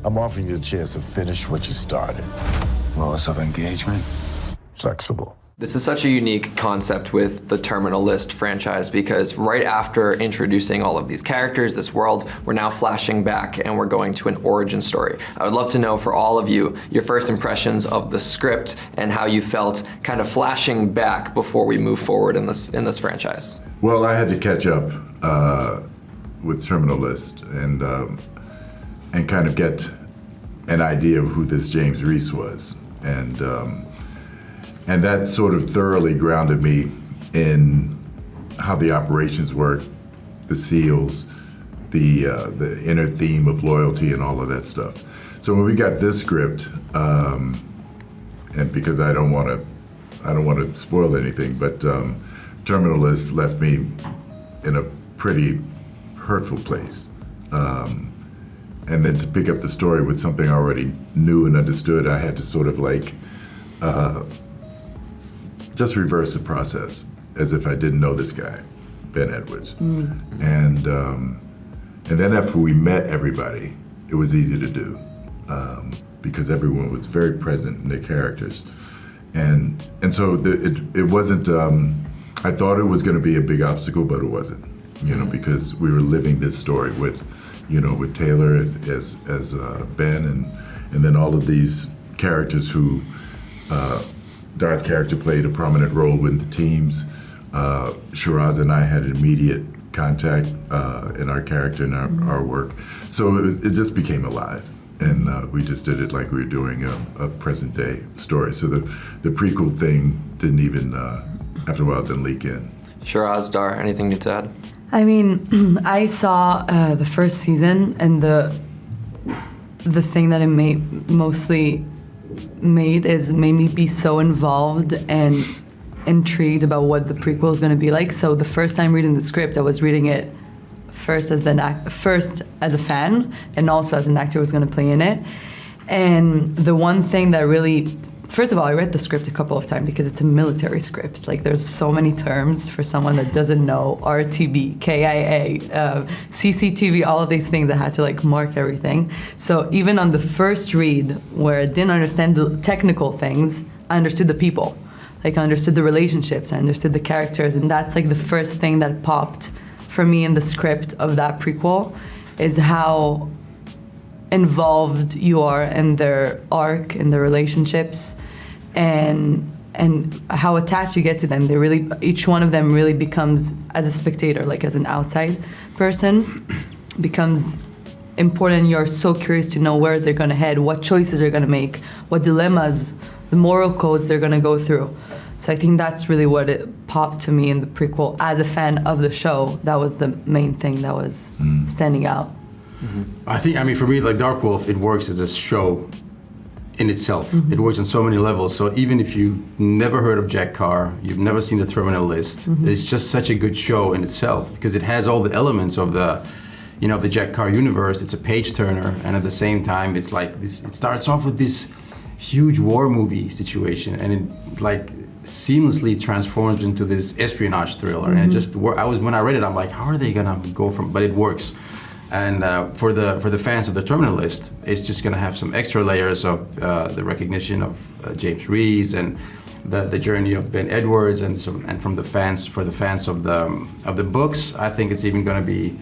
I'm offering you the chance to finish what you started. Loss of engagement. Flexible. This is such a unique concept with the Terminal List franchise because right after introducing all of these characters, this world, we're now flashing back and we're going to an origin story. I would love to know for all of you, your first impressions of the script and how you felt kind of flashing back before we move forward in this franchise. Well, I had to catch up with Terminal List and kind of get an idea of who this James Reese was. And that sort of thoroughly grounded me in how the operations work, the SEALs, the inner theme of loyalty and all of that stuff. So when we got this script, and because I don't want to spoil anything, but Terminal List left me in a pretty hurtful place. And then to pick up the story with something I already knew and understood, I had to sort of like just reverse the process as if I didn't know this guy, Ben Edwards. And then after we met everybody, it was easy to do because everyone was very present in their characters. And so it wasn't, I thought it was gonna be a big obstacle, but it wasn't, because we were living this story with Taylor as Ben and then all of these characters who, Dar's character played a prominent role with the teams. Shiraz and I had immediate contact in our character and our work. So it just became alive. And we just did it like we were doing a present day story. So the prequel thing didn't even, after a while, didn't leak in. Shiraz, Dar, anything new to add? I mean, I saw the first season and the thing that it made me be so involved and intrigued about what the prequel is going to be like. So the first time reading the script, I was reading it first as a fan and also as an actor who was going to play in it. And the one thing that really, first of all, I read the script a couple of times because it's a military script. Like there's so many terms for someone that doesn't know, RTB, KIA, CCTV, all of these things. I had to like mark everything. So even on the first read where I didn't understand the technical things, I understood the people. Like I understood the relationships, I understood the characters, and that's like the first thing that popped for me in the script of that prequel is how involved you are in their arc, in their relationships, and how attached you get to them. Each one of them really becomes, as a spectator, like as an outside person, becomes important. You're so curious to know where they're gonna head, what choices they're gonna make, what dilemmas, the moral codes they're gonna go through. So I think that's really what it popped to me in the prequel. As a fan of the show, that was the main thing that was standing out. I mean, for me, like Dark Wolf, it works as a show in itself. It works on so many levels. So even if you've never heard of Jack Carr, you've never seen the Terminal List, it's just such a good show in itself because it has all the elements of the Jack Carr universe. It's a page turner, and at the same time, it's like this. It starts off with this huge war movie situation, and it like seamlessly transforms into this espionage thriller. And when I read it, I'm like, how are they gonna go from? But it works. And for the fans of the Terminal List, it's just going to have some extra layers of the recognition of James Reese and the journey of Ben Edwards, and for the fans of the books, I think it's even going to be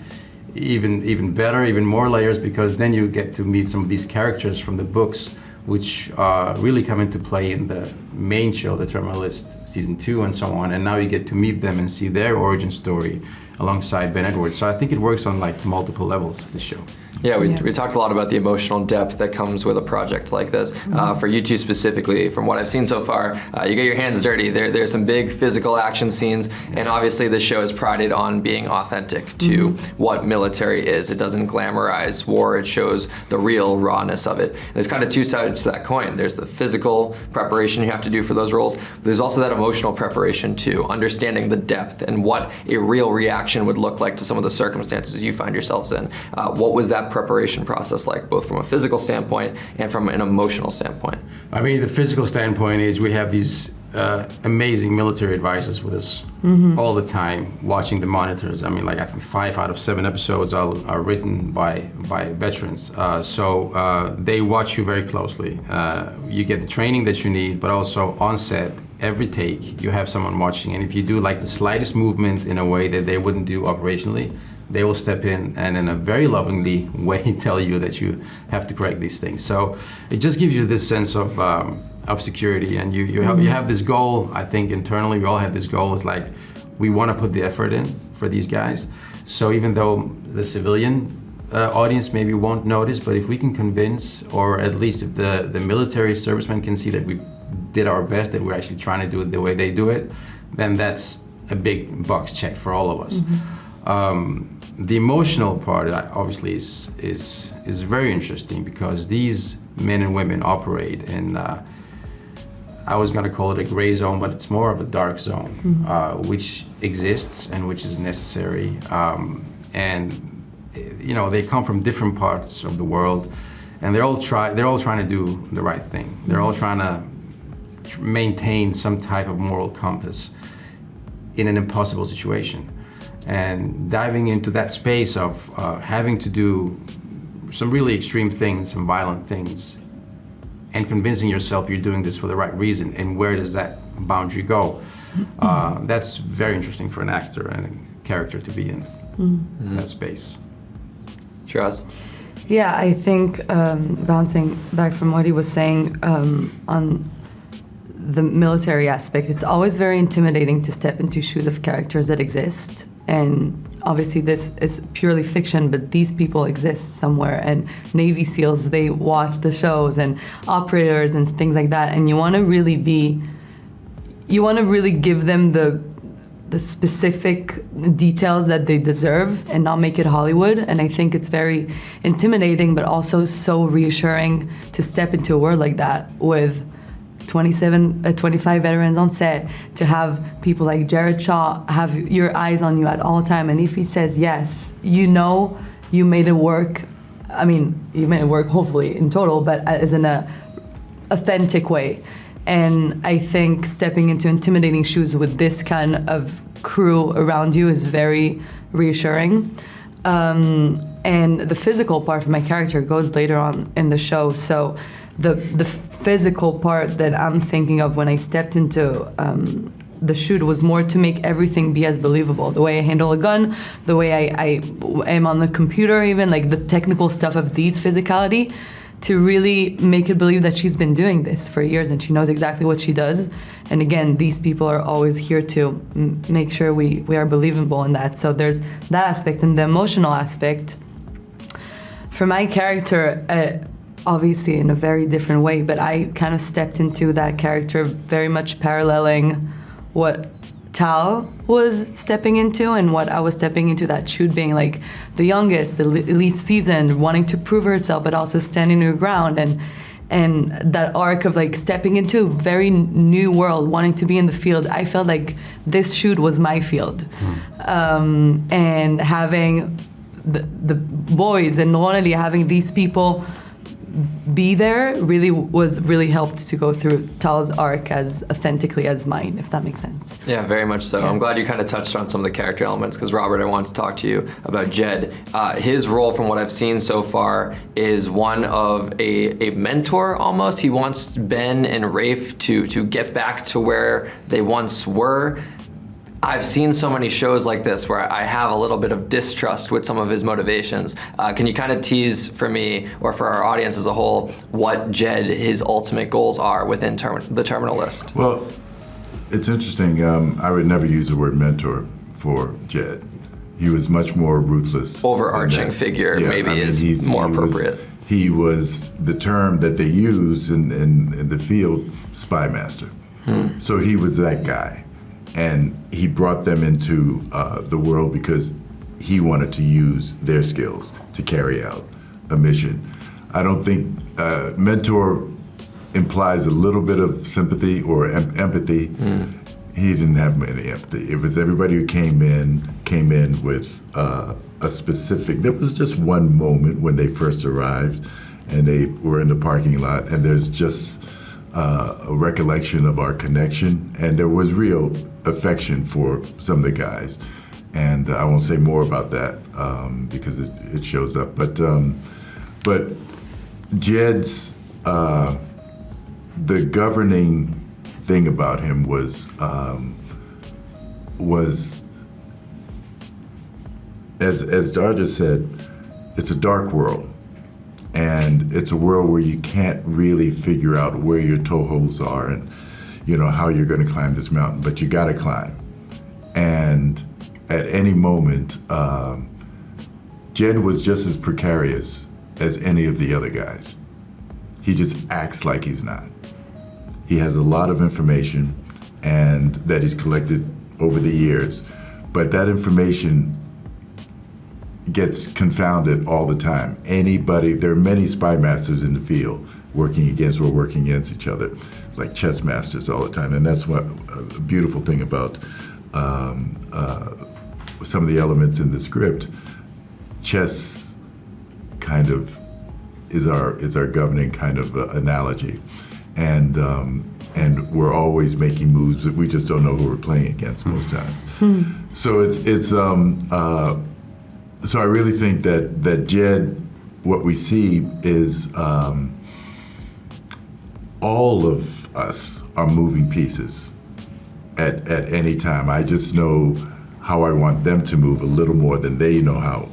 even better, even more layers, because then you get to meet some of these characters from the books, which really come into play in the main show, the Terminal List season 2 and so on. And now you get to meet them and see their origin story alongside Ben Edwards. So I think it works on like multiple levels, this show. Yeah, we talked a lot about the emotional depth that comes with a project like this. For you two specifically, from what I've seen so far, you get your hands dirty. There's some big physical action scenes, and obviously this show is prided on being authentic to what military is. It doesn't glamorize war, it shows the real rawness of it. There's kind of two sides to that coin. There's the physical preparation you have to do for those roles. There's also that emotional preparation too, understanding the depth and what a real reaction would look like to some of the circumstances you find yourselves in. What was that preparation process like, both from a physical standpoint and from an emotional standpoint? I mean, the physical standpoint is we have these amazing military advisors with us all the time, watching the monitors. I mean, like I think 5 out of 7 episodes are written by veterans. So they watch you very closely. You get the training that you need, but also on set, every take, you have someone watching. And if you do like the slightest movement in a way that they wouldn't do operationally, they will step in and in a very lovingly way tell you that you have to correct these things. So it just gives you this sense of security, and you have this goal. I think internally we all have this goal. It's like we want to put the effort in for these guys. So even though the civilian audience maybe won't notice, but if we can convince, or at least if the military servicemen can see that we did our best, that we're actually trying to do it the way they do it, then that's a big box check for all of us. The emotional part obviously is very interesting, because these men and women operate in, I was going to call it a gray zone, but it's more of a dark zone, which exists and which is necessary. And you know, they come from different parts of the world, and they're all trying to do the right thing. They're all trying to maintain some type of moral compass in an impossible situation. And diving into that space of having to do some really extreme things, some violent things, and convincing yourself you're doing this for the right reason, and where does that boundary go? That's very interesting for an actor and a character to be in that space. Shiraz? Yeah, I think bouncing back from what he was saying on the military aspect, it's always very intimidating to step into shoes of characters that exist. And obviously this is purely fiction, but these people exist somewhere, and Navy SEALs, they watch the shows, and operators and things like that, and you want to really give them the specific details that they deserve and not make it Hollywood. And I think it's very intimidating, but also so reassuring to step into a world like that with 25 veterans on set, to have people like Jared Shaw have your eyes on you at all time. And if he says yes, you know you made it work. I mean, you made it work hopefully in total, but as in a authentic way. And I think stepping into intimidating shoes with this kind of crew around you is very reassuring. And the physical part of my character goes later on in the show. So the physical part that I'm thinking of when I stepped into the shoot was more to make everything be as believable. The way I handle a gun, the way I am on the computer, even like the technical stuff of these physicality, to really make it believe that she's been doing this for years and she knows exactly what she does. And again, these people are always here to make sure we are believable in that. So there's that aspect. And the emotional aspect, for my character, obviously in a very different way, but I kind of stepped into that character very much paralleling what Tal was stepping into and what I was stepping into, that shoot, being like the youngest, the least seasoned, wanting to prove herself, but also standing her ground, and that arc of like stepping into a very new world, wanting to be in the field. I felt like this shoot was my field. And having the boys and Ronali, having these people be there really helped to go through Tal's arc as authentically as mine, if that makes sense. Yeah, very much so. Yeah. I'm glad you kind of touched on some of the character elements, because Robert, I want to talk to you about Jed. His role, from what I've seen so far, is one of a mentor almost. He wants Ben and Rafe to get back to where they once were. I've seen so many shows like this where I have a little bit of distrust with some of his motivations. Can you kind of tease for me, or for our audience as a whole, what Jed, his ultimate goals are within the Terminal List? Well, it's interesting. I would never use the word mentor for Jed. He was much more ruthless. Overarching figure, yeah, maybe, is more appropriate. He was the term that they use in the field, spy master. So he was that guy. And he brought them into the world because he wanted to use their skills to carry out a mission. I don't think mentor implies a little bit of sympathy or empathy. He didn't have any empathy. It was everybody who came in with a specific. There was just one moment when they first arrived, and they were in the parking lot, and there's just a recollection of our connection, and there was real affection for some of the guys. And I won't say more about that because it shows up. But Jed's the governing thing about him was as Dar just said, it's a dark world. And it's a world where you can't really figure out where your toeholds are and, you know, how you're going to climb this mountain, but you got to climb. And at any moment, Jed was just as precarious as any of the other guys. He just acts like he's not. He has a lot of information and that he's collected over the years, but that information gets confounded all the time. There are many spy masters in the field working against each other, like chess masters all the time. And that's what a beautiful thing about some of the elements in the script. Chess kind of is our governing kind of analogy. And we're always making moves, but we just don't know who we're playing against most times. So so I really think that Jed, what we see is all of us are moving pieces at any time. I just know how I want them to move a little more than they know how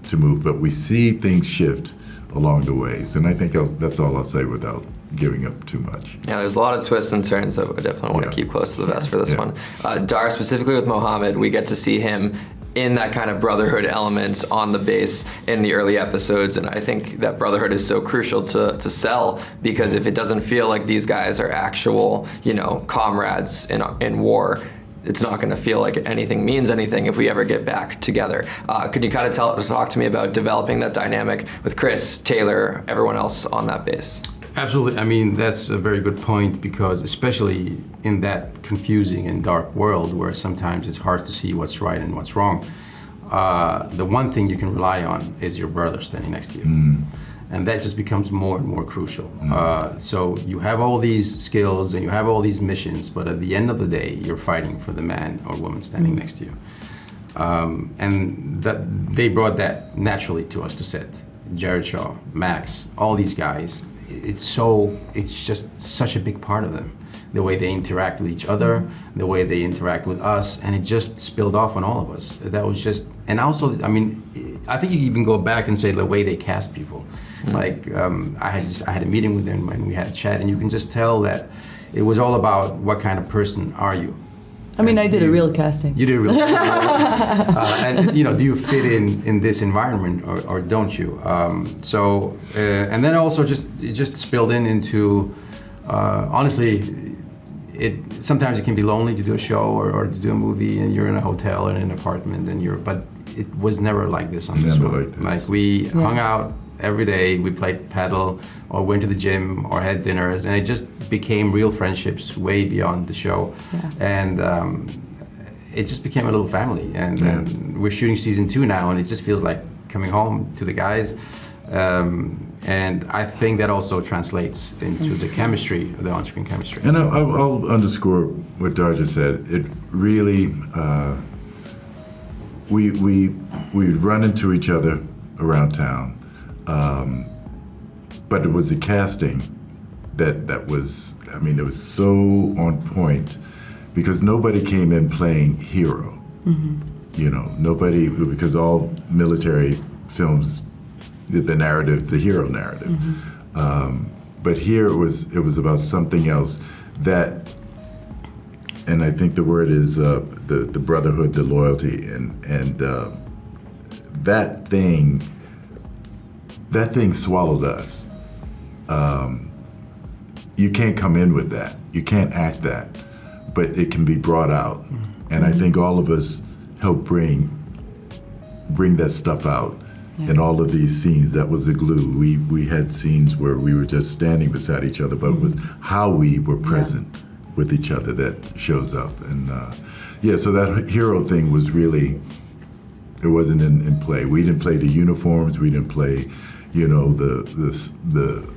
to move, but we see things shift along the ways, and I think that's all I'll say without giving up too much. Yeah, there's a lot of twists and turns that we definitely want to keep close to the vest for this one. Dar, specifically with Mohammed, we get to see him in that kind of brotherhood element on the base in the early episodes, and I think that brotherhood is so crucial to sell, because if it doesn't feel like these guys are actual, you know, comrades in war, it's not going to feel like anything means anything if we ever get back together. Could you kind of talk to me about developing that dynamic with Chris, Taylor, everyone else on that base? Absolutely. I mean, that's a very good point, because especially in that confusing and dark world where sometimes it's hard to see what's right and what's wrong, the one thing you can rely on is your brother standing next to you. And that just becomes more and more crucial. So you have all these skills and you have all these missions, but at the end of the day, you're fighting for the man or woman standing next to you. And that they brought that naturally to us to set. Jared Shaw, Max, all these guys. It's just such a big part of them. The way they interact with each other, the way they interact with us, and it just spilled off on all of us. That was just, and also, I mean, I think you can even go back and say the way they cast people. Like, I had a meeting with them and we had a chat, and you can just tell that it was all about what kind of person are you. I mean, I did a real casting. You did a real casting. And, you know, do you fit in this environment or don't you? And then also it just spilled into, honestly, sometimes it can be lonely to do a show or to do a movie and you're in a hotel or in an apartment but it was never like this on this one. Like we hung out every day, we played paddle or went to the gym or had dinners, and it just became real friendships way beyond the show. And it just became a little family. And we're shooting season 2 now, and it just feels like coming home to the guys. And I think that also translates into the chemistry, the on-screen chemistry. And I'll underscore what Dar just said. It really, we run into each other around town, but it was the casting that was, I mean, it was so on point, because nobody came in playing hero. You know, nobody, because all military films, the narrative, the hero narrative. But here it was about something else that, and I think the word is the brotherhood, the loyalty, and that thing swallowed us. You can't come in with that. You can't act that, but it can be brought out. And I think all of us help bring that stuff out. In all of these scenes, that was the glue. We had scenes where we were just standing beside each other, but it was how we were present with each other that shows up. And so that hero thing was really, it wasn't in play. We didn't play the uniforms. We didn't play, you know, the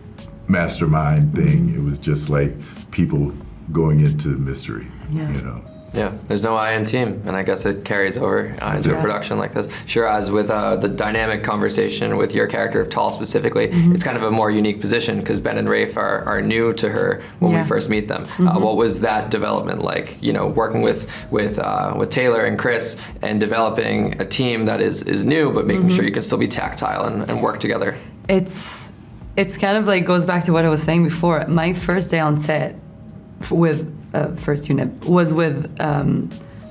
mastermind thing. It was just like people going into mystery, Yeah. you know. Yeah, there's no I in team, and I guess it carries over into a right. production like this. Shiraz, with the dynamic conversation with your character of Tal specifically, it's kind of a more unique position because Ben and Rafe are new to her when we Yeah. first meet them. What was that development like? You know, working with Taylor and Chris and developing a team that is new, but making sure you can still be tactile and work together. It's kind of like goes back to what I was saying before. My first day on set with first unit was with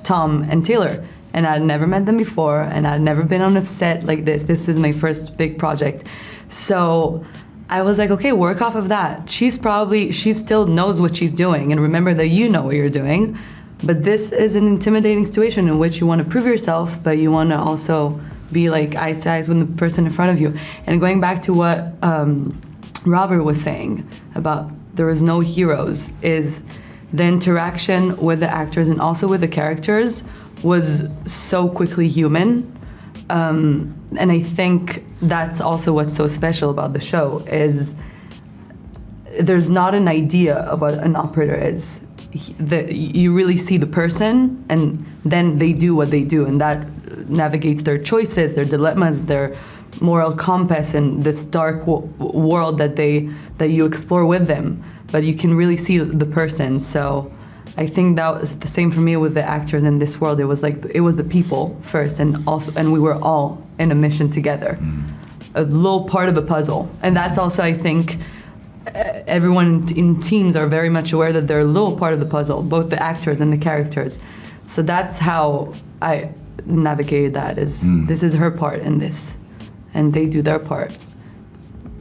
Tom and Taylor, and I'd never met them before, and I'd never been on a set like this. This is my first big project, so I was like, okay, work off of that. She still knows what she's doing, and remember that you know what you're doing, but this is an intimidating situation in which you want to prove yourself, but you want to also be like eyes to eyes with the person in front of you. And going back to what Robert was saying about there is no heroes, is the interaction with the actors and also with the characters was so quickly human. And I think that's also what's so special about the show is there's not an idea of what an operator is. You really see the person, and then they do what they do, and that navigates their choices, their dilemmas, their moral compass, and this dark world that you explore with them. But you can really see the person. So I think that was the same for me with the actors in this world. It was like it was the people first, and we were all in a mission together, a little part of a puzzle. And that's also, I think, everyone in teams are very much aware that they're a little part of the puzzle, both the actors and the characters. So that's how I navigated that. This is her part in this, and they do their part.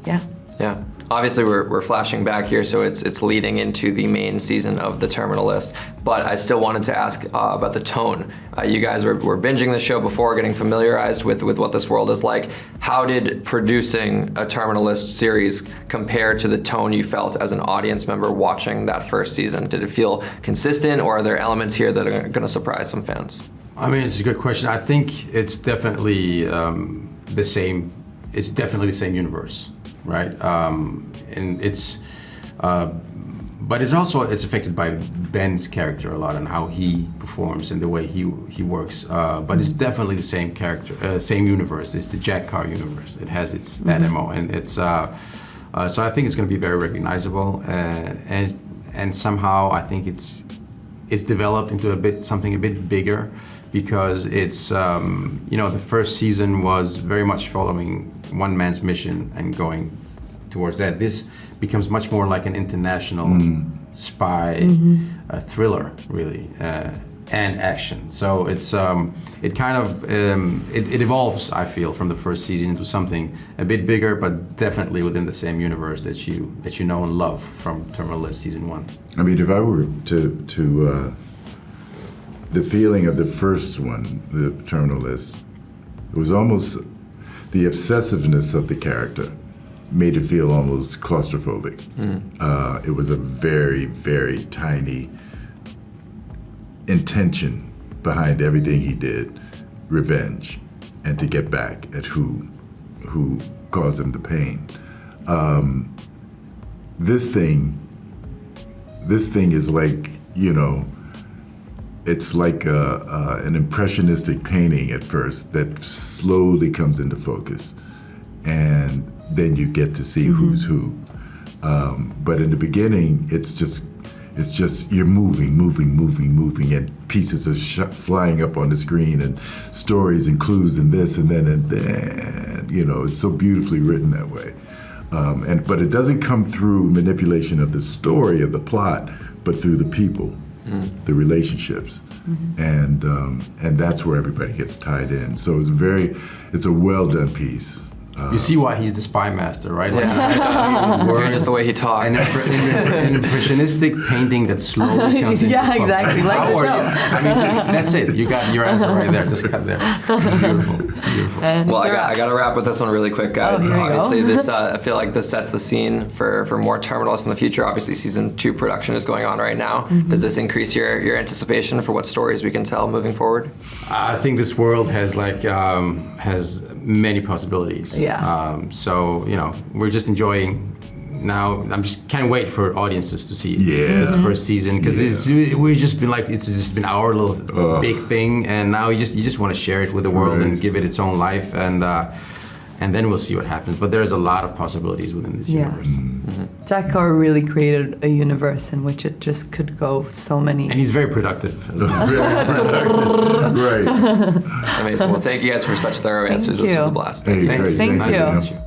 Yeah. Yeah. Obviously, we're flashing back here, so it's leading into the main season of The Terminal List. But I still wanted to ask about the tone. You guys were binging the show before, getting familiarized with what this world is like. How did producing a Terminal List series compare to the tone you felt as an audience member watching that first season? Did it feel consistent, or are there elements here that are going to surprise some fans? I mean, it's a good question. I think it's definitely the same. It's definitely the same universe, right? And it's, but it's affected by Ben's character a lot and how he performs and the way he works. But it's definitely the same character, same universe. It's the Jack Carr universe. It has its that MO, and it's so I think it's going to be very recognizable, and somehow I think it's developed into something a bit bigger. Because it's, the first season was very much following one man's mission and going towards that. This becomes much more like an international spy thriller, really, and action. So it's it kind of it evolves, I feel, from the first season into something a bit bigger, but definitely within the same universe that you know and love from Terminal List season 1. I mean, if I were to the feeling of the first one, the Terminal List, it was almost the obsessiveness of the character made it feel almost claustrophobic. It was a very, very tiny intention behind everything he did, revenge, and to get back at who caused him the pain. This thing is like, it's like an impressionistic painting at first that slowly comes into focus, and then you get to see who's who. But in the beginning, it's just you're moving, and pieces are flying up on the screen, and stories and clues, and this and then it's so beautifully written that way. But it doesn't come through manipulation of the story of the plot, but through the people. The relationships, and that's where everybody gets tied in. So it's a well done piece. You see why he's the spy master, right? Like, just the way he talks. An impressionistic painting that slowly comes into focus. Exactly. Like the show. I mean, that's it. You got your answer right there. Just cut there. Beautiful. Well, I got to wrap with this one really quick, guys. Here you Obviously, go. this I feel like this sets the scene for more Terminal List in the future. Obviously, season 2 production is going on right now. Does this increase your anticipation for what stories we can tell moving forward? I think this world has has many possibilities. Yeah. So we're just enjoying now I'm just can't wait for audiences to see Yeah. this first season because we've just been like it's just been our little big thing, and now you just want to share it with the world and give it its own life, and then we'll see what happens. But there's a lot of possibilities within this universe. Jack Carr really created a universe in which it just could go so many. And he's very productive. Very productive. Right. Amazing. Well, thank you guys for such thorough answers. This was a blast. Hey, Thank great. you. Nice to meet you.